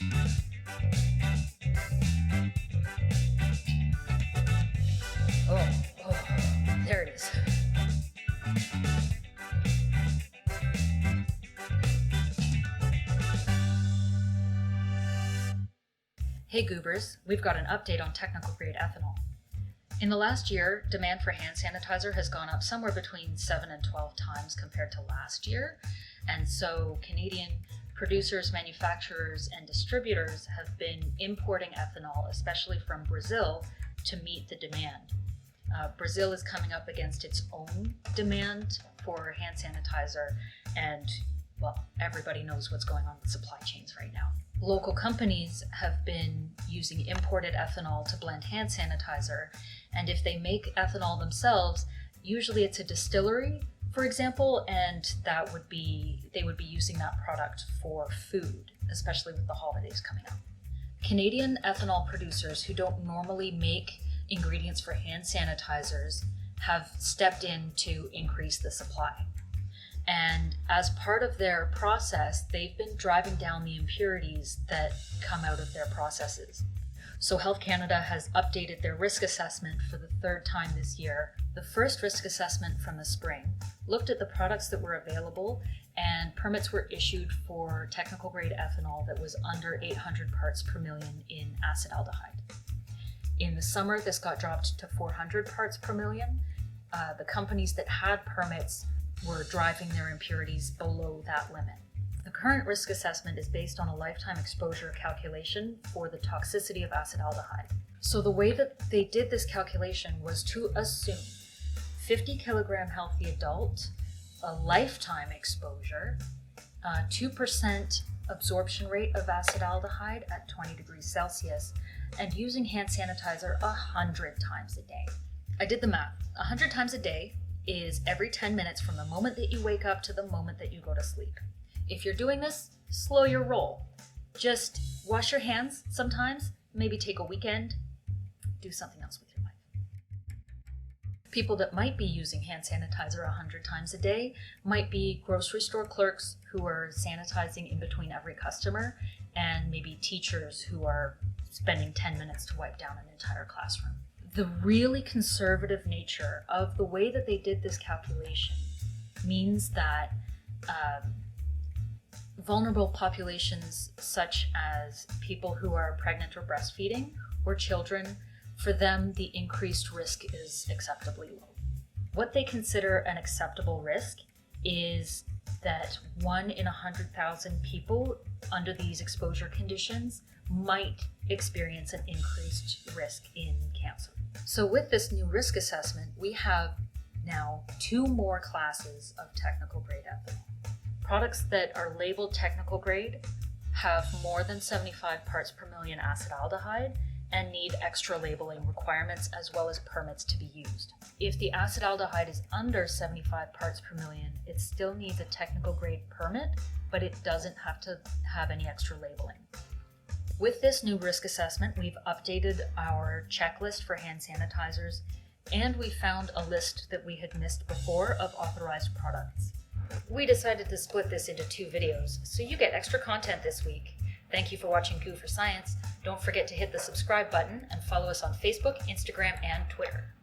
Oh, there it is. Hey Goobers, we've got an update on technical grade ethanol. In the last year, demand for hand sanitizer has gone up somewhere between 7 and 12 times compared to last year. And so Canadian producers, manufacturers, and distributors have been importing ethanol, especially from Brazil, to meet the demand. Brazil is coming up against its own demand for hand sanitizer, and well, everybody knows what's going on with supply chains right now. Local companies have been using imported ethanol to blend hand sanitizer, and if they make ethanol themselves, usually it's a distillery, for example, and they would be using that product for food, especially with the holidays coming up. Canadian ethanol producers who don't normally make ingredients for hand sanitizers have stepped in to increase the supply. And as part of their process, they've been driving down the impurities that come out of their processes. So Health Canada has updated their risk assessment for the third time this year. The first risk assessment from the spring looked at the products that were available, and permits were issued for technical grade ethanol that was under 800 parts per million in acetaldehyde. In the summer, this got dropped to 400 parts per million. The companies that had permits were driving their impurities below that limit. The current risk assessment is based on a lifetime exposure calculation for the toxicity of acetaldehyde. So the way that they did this calculation was to assume 50 kilogram healthy adult, a lifetime exposure, 2% absorption rate of acetaldehyde at 20 degrees Celsius, and using hand sanitizer 100 times a day. I did the math. 100 times a day is every 10 minutes from the moment that you wake up to the moment that you go to sleep. If you're doing this, slow your roll. Just wash your hands sometimes, maybe take a weekend, do something else with your life. People that might be using hand sanitizer 100 times a day might be grocery store clerks who are sanitizing in between every customer, and maybe teachers who are spending 10 minutes to wipe down an entire classroom. The really conservative nature of the way that they did this calculation means that vulnerable populations such as people who are pregnant or breastfeeding or children, for them the increased risk is acceptably low. What they consider an acceptable risk is that 1 in 100,000 people under these exposure conditions might experience an increased risk in cancer. So with this new risk assessment, we have now 2 more classes of technical grade ethanol. Products that are labeled technical grade have more than 75 parts per million acetaldehyde and need extra labeling requirements as well as permits to be used. If the acetaldehyde is under 75 parts per million, it still needs a technical grade permit, but it doesn't have to have any extra labeling. With this new risk assessment, we've updated our checklist for hand sanitizers, and we found a list that we had missed before of authorized products. We decided to split this into 2 videos, so you get extra content this week. Thank you for watching Goo for Science. Don't forget to hit the subscribe button and follow us on Facebook, Instagram, and Twitter.